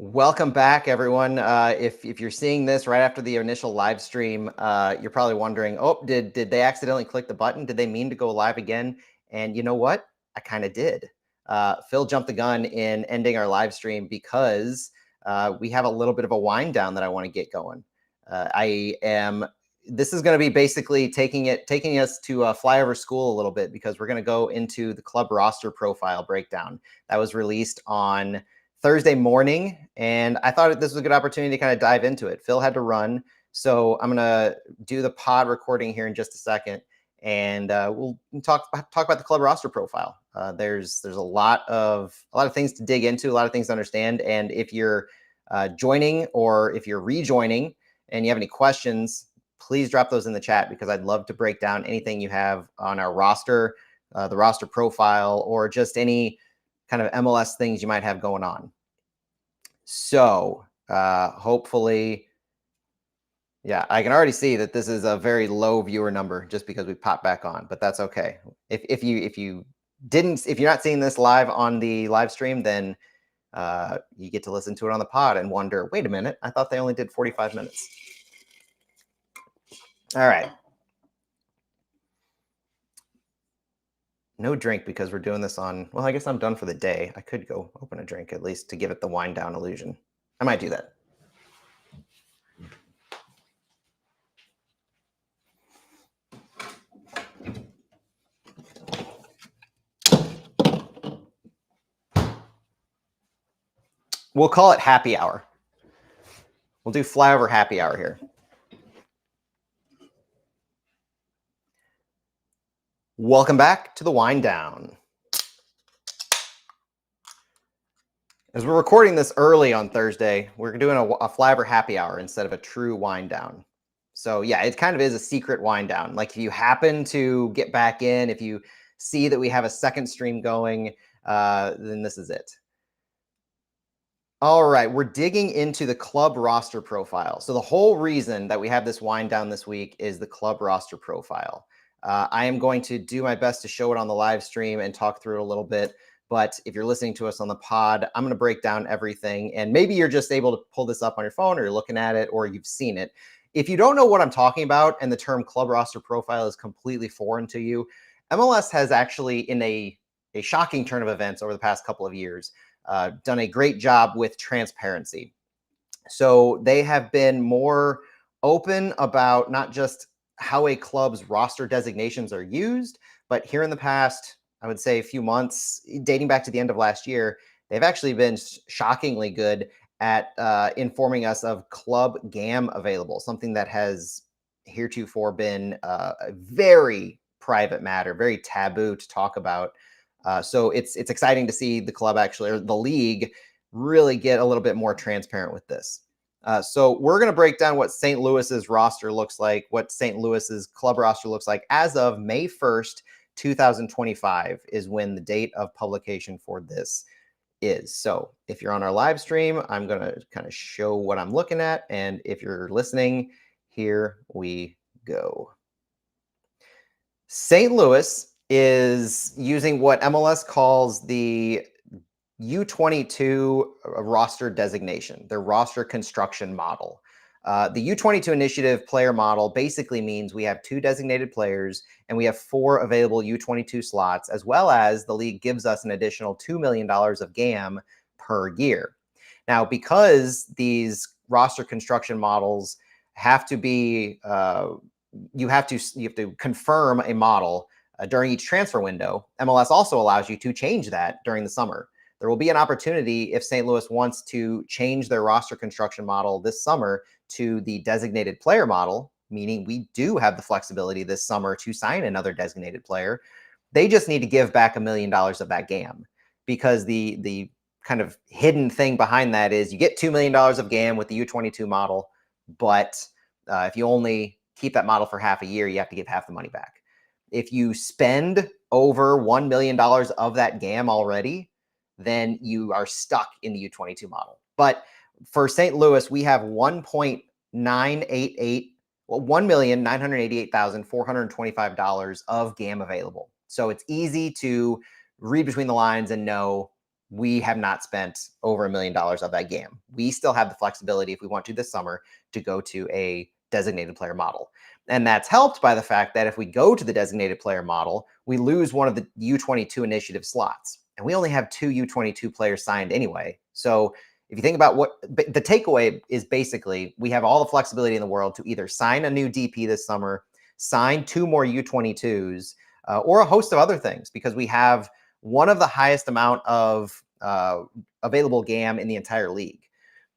Welcome back, everyone. If you're seeing this right after the initial live stream, you're probably wondering, oh, did they accidentally click the button? Did they mean to go live again? And you know what? I kind of did. Phil jumped the gun in ending our live stream because we have a little bit of a wind down that I want to get going. This is going to be basically taking us to flyover school a little bit because we're going to go into the club roster profile breakdown that was released on Thursday morning, and I thought this was a good opportunity to kind of dive into it. Phil had to run, so I'm gonna do the pod recording here in just a second, and we'll talk about the club roster profile. There's a lot of things to dig into, a lot of things to understand, and if you're joining or if you're rejoining and you have any questions, please drop those in the chat because I'd love to break down anything you have on our roster, the roster profile, or just any kind of MLS things you might have going on. So hopefully, yeah, I can already see that this is a very low viewer number just because we popped back on, but that's okay. If you're not seeing this live on the live stream, then you get to listen to it on the pod and wonder, wait a minute, I thought they only did 45 minutes. All right. No drink because we're doing this on, well, I guess I'm done for the day. I could go open a drink at least to give it the wind down illusion. I might do that. We'll call it happy hour. We'll do flyover happy hour here. Welcome back to the wind down. As we're recording this early on Thursday, we're doing a flyover happy hour instead of a true wind down. So yeah, it kind of is a secret wind down. Like if you happen to get back in, if you see that we have a second stream going, then this is it. All right, we're digging into the club roster profile. So the whole reason that we have this wind down this week is the club roster profile. I am going to do my best to show it on the live stream and talk through it a little bit. But if you're listening to us on the pod, I'm going to break down everything. And maybe you're just able to pull this up on your phone or you're looking at it or you've seen it. If you don't know what I'm talking about and the term club roster profile is completely foreign to you, MLS has actually, in a shocking turn of events over the past couple of years, done a great job with transparency. So they have been more open about not just how a club's roster designations are used, but here in the past, I would say a few months, dating back to the end of last year, they've actually been shockingly good at informing us of club GAM available, something that has heretofore been a very private matter, very taboo to talk about. So it's exciting to see the club actually, or the league, really get a little bit more transparent with this. So we're going to break down what St. Louis's roster looks like, what St. Louis's club roster looks like as of May 1st, 2025 is when the date of publication for this is. So if you're on our live stream, I'm going to kind of show what I'm looking at. And if you're listening, here we go. St. Louis is using what MLS calls the U22 roster designation, their roster construction model. The U22 initiative player model basically means we have 2 designated players and we have 4 available U22 slots, as well as the league gives us an additional $2 million of GAM per year. Now, because these roster construction models have to be, you have to confirm a model during each transfer window. MLS also allows you to change that during the summer. There will be an opportunity if St. Louis wants to change their roster construction model this summer to the designated player model, meaning we do have the flexibility this summer to sign another designated player. They just need to give back $1 million of that GAM, because the kind of hidden thing behind that is you get $2 million of GAM with the U22 model, but if you only keep that model for half a year, you have to give half the money back. If you spend over $1 million of that GAM already, then you are stuck in the U22 model. But for St. Louis, we have $1,988,425 of GAM available. So it's easy to read between the lines and know we have not spent over $1 million of that GAM. We still have the flexibility if we want to this summer to go to a designated player model. And that's helped by the fact that if we go to the designated player model, we lose one of the U22 initiative slots. And we only have 2 U22 players signed anyway. So if you think about what the takeaway is, basically, we have all the flexibility in the world to either sign a new DP this summer, sign 2 more U22s, or a host of other things, because we have one of the highest amount of available GAM in the entire league.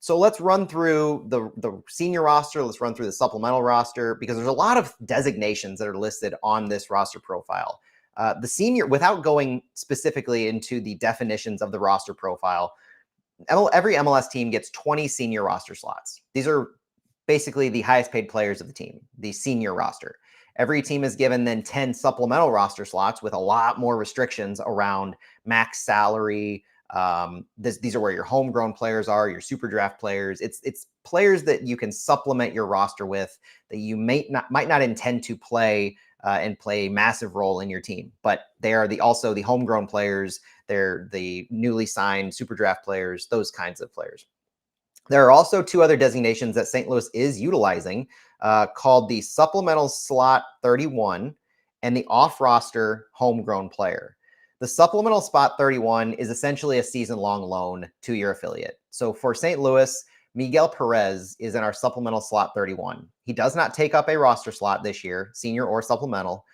So let's run through the senior roster. Let's run through the supplemental roster, because there's a lot of designations that are listed on this roster profile. The senior, without going specifically into the definitions of the roster profile, every MLS team gets 20 senior roster slots. These are basically the highest paid players of the team, the senior roster. Every team is given then 10 supplemental roster slots with a lot more restrictions around max salary. These are where your homegrown players are, your super draft players. It's players that you can supplement your roster with that you might not intend to play and play a massive role in your team, but they are also the homegrown players. They're the newly signed super draft players, those kinds of players. There are also 2 other designations that St. Louis is utilizing, called the supplemental slot 31 and the off-roster homegrown player. The supplemental spot 31 is essentially a season-long loan to your affiliate. So for St. Louis, Miguel Perez is in our supplemental slot 31. He does not take up a roster slot this year, senior or supplemental.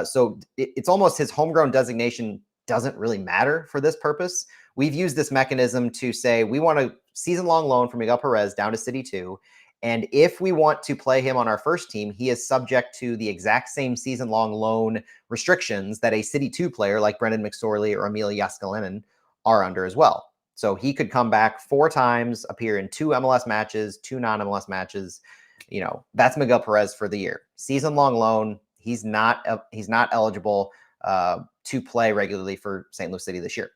So it's almost his homegrown designation doesn't really matter for this purpose. We've used this mechanism to say we want a season-long loan for Miguel Perez down to City 2. And if we want to play him on our first team, he is subject to the exact same season-long loan restrictions that a City 2 player like Brendan McSorley or Emil Jääskeläinen are under as well. So he could come back 4 times, appear in 2 MLS matches, 2 non-MLS matches. You know, that's Miguel Perez for the year. Season-long loan. He's not eligible to play regularly for St. Louis City this year.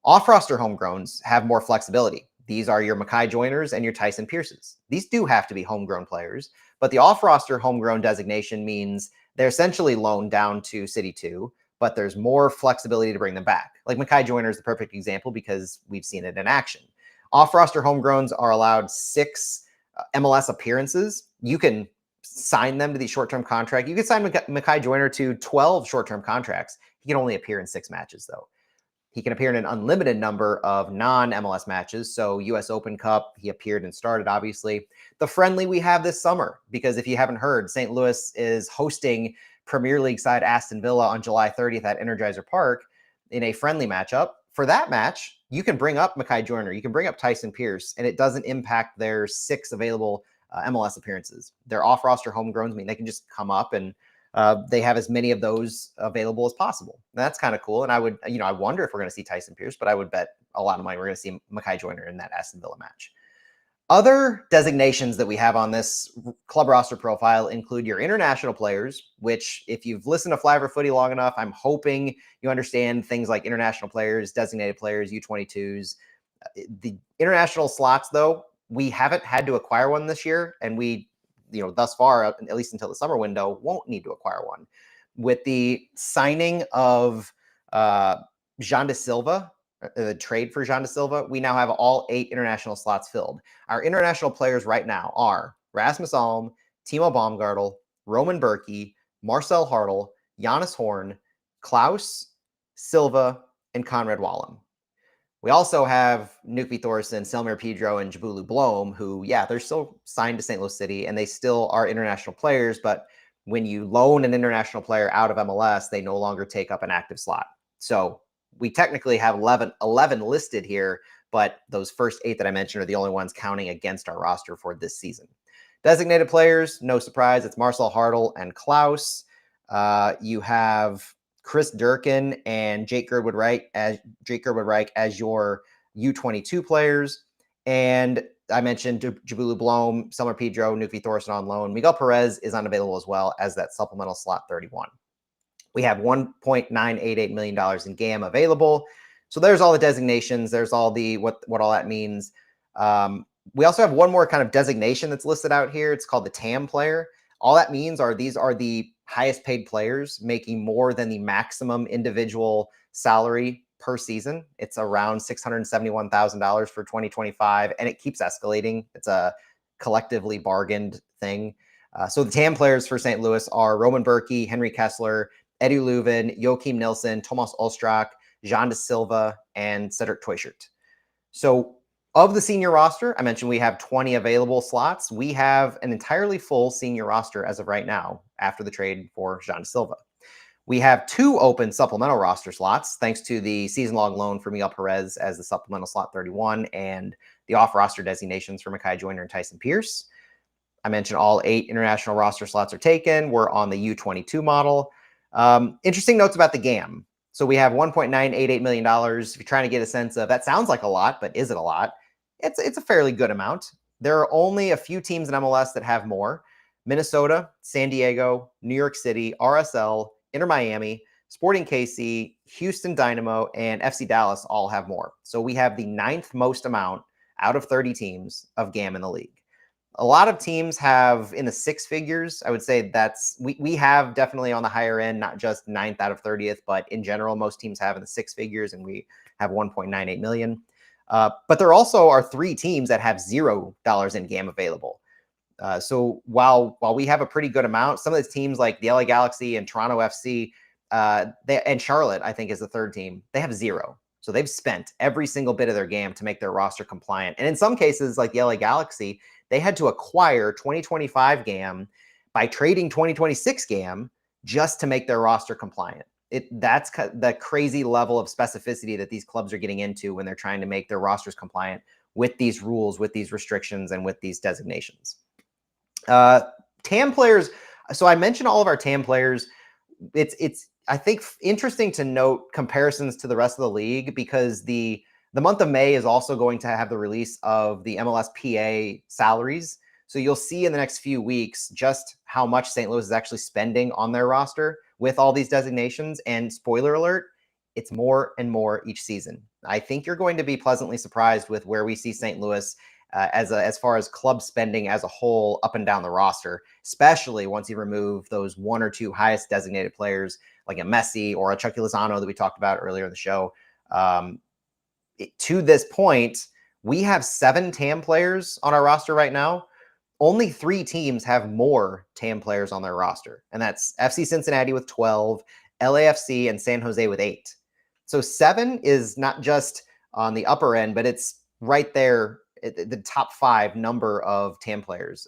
Off-roster homegrowns have more flexibility. These are your Mekhi Joyners and your Tyson Pierces. These do have to be homegrown players, but the off-roster homegrown designation means they're essentially loaned down to City 2, but there's more flexibility to bring them back. Like Mekhi Joyner is the perfect example because we've seen it in action. Off-roster homegrowns are allowed 6 MLS appearances. You can sign them to the short-term contract. You can sign Mekhi Joyner to 12 short-term contracts. He can only appear in 6 matches, though. He can appear in an unlimited number of non-MLS matches. So US Open Cup, he appeared and started, obviously. The friendly we have this summer, because if you haven't heard, St. Louis is hosting Premier League side Aston Villa on July 30th at Energizer Park in a friendly matchup. For that match, you can bring up Mekhi Joyner, you can bring up Tyson Pierce, and it doesn't impact their 6 available MLS appearances. Their off-roster homegrowns mean they can just come up and they have as many of those available as possible. And that's kind of cool. And I would, I wonder if we're going to see Tyson Pierce, but I would bet a lot of money we're going to see Mekhi Joyner in that Aston Villa match. Other designations that we have on this club roster profile include your international players, which if you've listened to Fly for Footy long enough, I'm hoping you understand things like international players, designated players, U22s. The international slots, though, we haven't had to acquire one this year, and we thus far, at least until the summer window, won't need to acquire one. With the signing of Jean de Silva, the trade for Jean de Silva, we now have all 8 international slots filled. Our international players right now are Rasmus Alm, Timo Baumgartel, Roman Berkey, Marcel Hartl, Jonas Horn, Klaus, Silva, and Conrad Wallem. We also have Nukvi Thorson, Selmir Pedro, and Jabulu Blom, who, they're still signed to St. Louis City, and they still are international players. But when you loan an international player out of MLS, they no longer take up an active slot. So we technically have 11 listed here, but those first 8 that I mentioned are the only ones counting against our roster for this season. Designated players, no surprise, it's Marcel Hartl and Klaus. You have Chris Durkin and Jake Girdwood Reich as your U22 players. And I mentioned Jabulu Blom, Selmir Pedro, Nukvi Thorson on loan. Miguel Perez is unavailable as well as that supplemental slot 31. We have $1.988 million in GAM available. So there's all the designations. There's all the what all that means. We also have one more kind of designation that's listed out here. It's called the TAM player. All that means are these are the highest paid players making more than the maximum individual salary per season. It's around $671,000 for 2025, and it keeps escalating. It's a collectively bargained thing. So the TAM players for St. Louis are Roman Berkey, Henry Kessler, Eddie Leuven, Joachim Nilsson, Tomas Ostrak, Jean de Silva, and Cedric Teuchert. So of the senior roster, I mentioned we have 20 available slots. We have an entirely full senior roster as of right now after the trade for Jean de Silva. We have 2 open supplemental roster slots, thanks to the season-long loan for Miguel Perez as the supplemental slot 31 and the off-roster designations for Mekhi Joyner and Tyson Pierce. I mentioned all 8 international roster slots are taken. We're on the U22 model. Interesting notes about the GAM. So we have $1.988 million. If you're trying to get a sense of, that sounds like a lot, but is it a lot? It's a fairly good amount. There are only a few teams in MLS that have more. Minnesota, San Diego, New York City, RSL, Inter Miami, Sporting KC, Houston Dynamo, and FC Dallas all have more. So we have the 9th most amount out of 30 teams of GAM in the league. A lot of teams have in the 6 figures. I would say we have definitely on the higher end, not just 9th out of 30th, but in general, most teams have in the 6 figures, and we have 1.98 million. But there also are 3 teams that have $0 in GAM available. So while we have a pretty good amount, some of these teams like the LA Galaxy and Toronto FC, and Charlotte, I think, is the 3rd team, they have 0. So they've spent every single bit of their GAM to make their roster compliant. And in some cases, like the LA Galaxy, they had to acquire 2025 GAM by trading 2026 GAM just to make their roster compliant. That's the crazy level of specificity that these clubs are getting into when they're trying to make their rosters compliant with these rules, with these restrictions, and with these designations. TAM players. So I mentioned all of our TAM players. It's I think interesting to note comparisons to the rest of the league, because the month of May is also going to have the release of the MLSPA salaries. So you'll see in the next few weeks just how much St. Louis is actually spending on their roster with all these designations. And spoiler alert, it's more and more each season. I think you're going to be pleasantly surprised with where we see St. Louis as far as club spending as a whole up and down the roster, especially once you remove those 1 or 2 highest designated players like a Messi or a Chucky Lozano that we talked about earlier in the show. To this point, we have 7 TAM players on our roster right now. Only 3 teams have more TAM players on their roster, and that's FC Cincinnati with 12, LAFC, and San Jose with 8. So 7 is not just on the upper end, but it's right there, the top 5 number of TAM players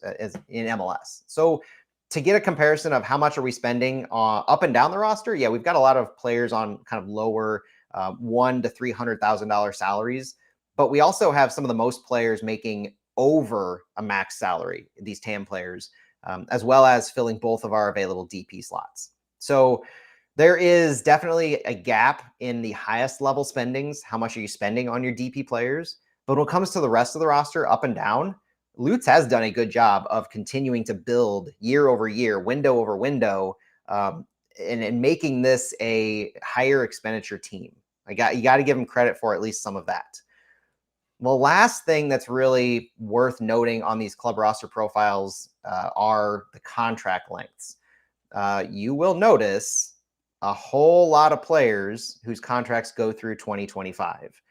in MLS. So to get a comparison of how much are we spending up and down the roster, yeah, we've got a lot of players on kind of lower $100,000 to $300,000 salaries, but we also have some of the most players making over a max salary, these TAM players, as well as filling both of our available DP slots. So there is definitely a gap in the highest level spendings. How much are you spending on your DP players? But when it comes to the rest of the roster, up and down, Lutz has done a good job of continuing to build year over year, window over window, and making this a higher expenditure team. You got to give him credit for at least some of that. The last thing that's really worth noting on these club roster profiles are the contract lengths. You will notice a whole lot of players whose contracts go through 2025.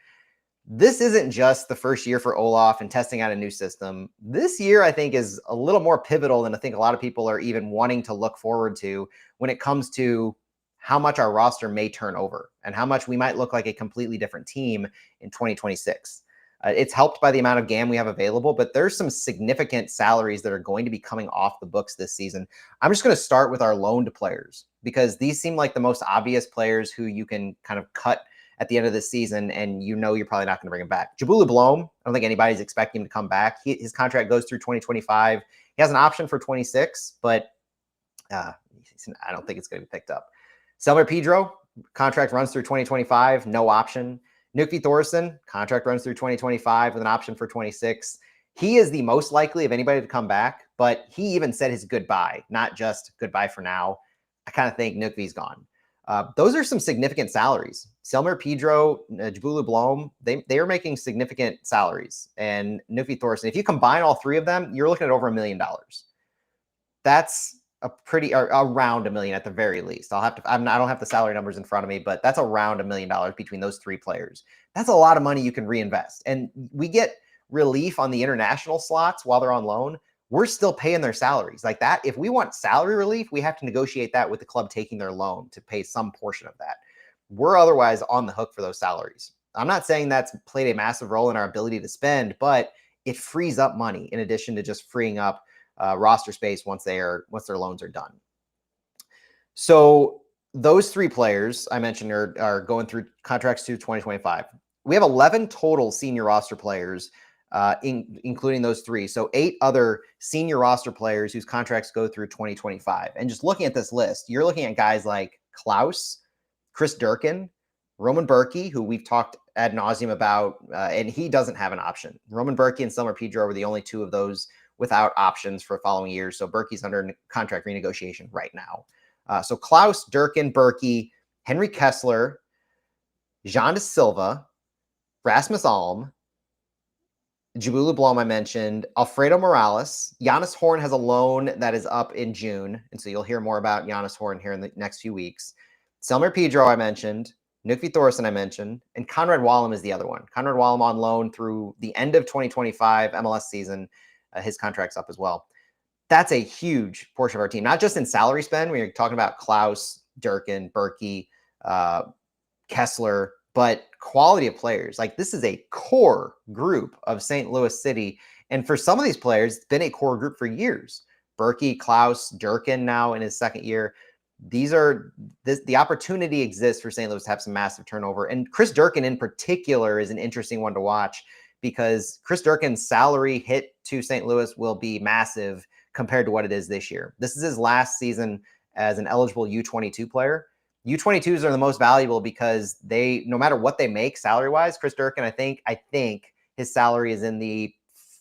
This isn't just the first year for Olaf and testing out a new system. This year, I think, is a little more pivotal than I think a lot of people are even wanting to look forward to when it comes to how much our roster may turn over and how much we might look like a completely different team in 2026. It's helped by the amount of GAM we have available, but there's some significant salaries that are going to be coming off the books this season. I'm just going to start with our loaned players, because these seem like the most obvious players who you can kind of cut at the end of the season, and you know you're probably not going to bring him back. Jabula Blom, I don't think anybody's expecting him to come back. His contract goes through 2025. He has an option for 26, but I don't think it's going to be picked up. Selmer Pedro, contract runs through 2025, no option. Knut Thorsen, contract runs through 2025 with an option for 26. He is the most likely of anybody to come back, but he even said his goodbye, not just goodbye for now. I kind of think Knut's gone. Those are some significant salaries. Selmer Pedro, Jabula Blom, they are making significant salaries. And Knut Thorsen, if you combine all 3 of them, you're looking at over $1 million. That's around $1 million at the very least. I don't have the salary numbers in front of me, but that's around $1 million between those 3 players. That's a lot of money you can reinvest. And we get relief on the international slots while they're on loan. We're still paying their salaries like that. If we want salary relief, we have to negotiate that with the club taking their loan to pay some portion of that. We're otherwise on the hook for those salaries. I'm not saying that's played a massive role in our ability to spend, but it frees up money in addition to just freeing up roster space once their loans are done. So those 3 players I mentioned are going through contracts to 2025. We have 11 total senior roster players, including those 3. So 8 other senior roster players whose contracts go through 2025. And just looking at this list, you're looking at guys like Klaus, Chris Durkin, Roman Berkey, who we've talked ad nauseum about, and he doesn't have an option. Roman Berkey and Selmer Pedro were the only 2 of those without options for following years. So Berkey's under contract renegotiation right now. So Klaus, Durkin, Berkey, Henry Kessler, Jean de Silva, Rasmus Alm, Jabula Blom I mentioned, Alfredo Morales. Giannis Horn has a loan that is up in June, and so you'll hear more about Giannis Horn here in the next few weeks. Selmer Pedro I mentioned, Nukvi Thorson I mentioned, and Conrad Wallem is the other one. Conrad Wallem on loan through the end of 2025 MLS season. His contract's up as well. That's a huge portion of our team, not just in salary spend. We're talking about Klaus, Durkin, Berkey, Kessler, but quality of players. Like, this is a core group of St. Louis City. And for some of these players, it's been a core group for years. Berkey, Klaus, Durkin now in his 2nd year. The opportunity exists for St. Louis to have some massive turnover. And Chris Durkin in particular is an interesting one to watch, because Chris Durkin's salary hit to St. Louis will be massive compared to what it is this year. This is his last season as an eligible U22 player. U22s are the most valuable because no matter what they make salary-wise, Chris Durkin, I think his salary is in the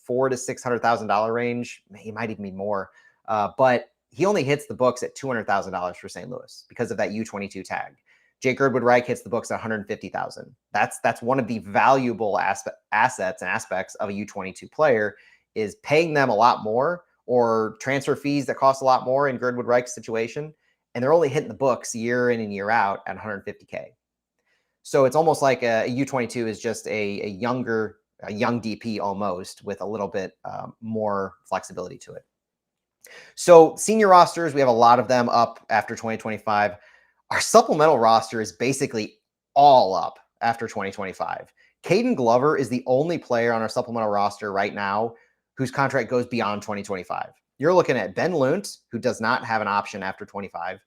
$400,000 to $600,000 range. He might even be more, but he only hits the books at $200,000 for St. Louis because of that U22 tag. Jake Girdwood-Reich hits the books at $150,000. That's one of the valuable assets and aspects of a U22 player, is paying them a lot more, or transfer fees that cost a lot more in Girdwood-Reich's situation, and they're only hitting the books year in and year out at $150K. So it's almost like a U22 is just a young DP almost, with a little bit more flexibility to it. So senior rosters, we have a lot of them up after 2025. Our supplemental roster is basically all up after 2025. Caden Glover is the only player on our supplemental roster right now whose contract goes beyond 2025. You're looking at Ben Lunt, who does not have an option after 25,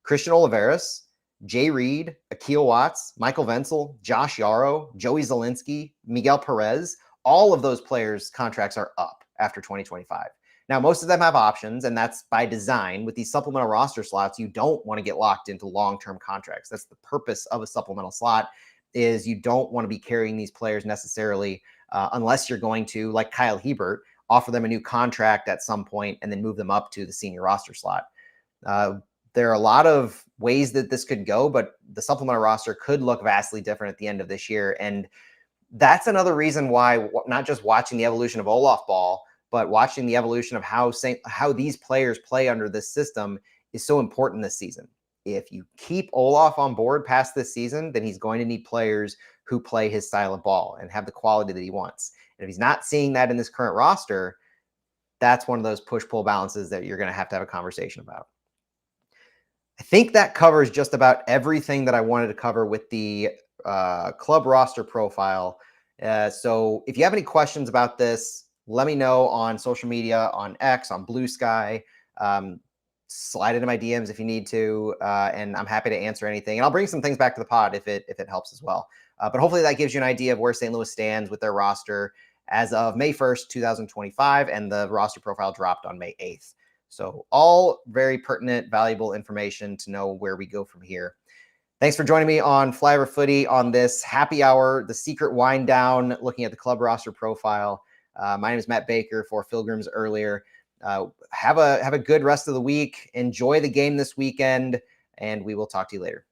Christian Oliveras, Jay Reed, Akil Watts, Michael Wenzel, Josh Yarrow, Joey Zielinski, Miguel Perez. All of those players' contracts are up after 2025. Now, most of them have options, and that's by design. With these supplemental roster slots, you don't want to get locked into long-term contracts. That's the purpose of a supplemental slot, is you don't want to be carrying these players necessarily unless you're going to, like Kyle Hebert, offer them a new contract at some point and then move them up to the senior roster slot. There are a lot of ways that this could go, but the supplemental roster could look vastly different at the end of this year. And that's another reason why not just watching the evolution of Olaf ball, but watching the evolution of how these players play under this system is so important this season. If you keep Olaf on board past this season, then he's going to need players who play his style of ball and have the quality that he wants. And if he's not seeing that in this current roster, that's one of those push-pull balances that you're going to have a conversation about. I think that covers just about everything that I wanted to cover with the club roster profile. So if you have any questions about this, let me know on social media, on X, on Blue Sky. Slide into my DMs if you need to, and I'm happy to answer anything. And I'll bring some things back to the pod if it helps as well. But hopefully that gives you an idea of where St. Louis stands with their roster as of May 1st, 2025, and the roster profile dropped on May 8th. So all very pertinent, valuable information to know where we go from here. Thanks for joining me on Flyover Footy on this happy hour, the secret wind down, looking at the club roster profile. My name is Matt Baker for Pilgrims Earlier. Have a good rest of the week. Enjoy the game this weekend, and we will talk to you later.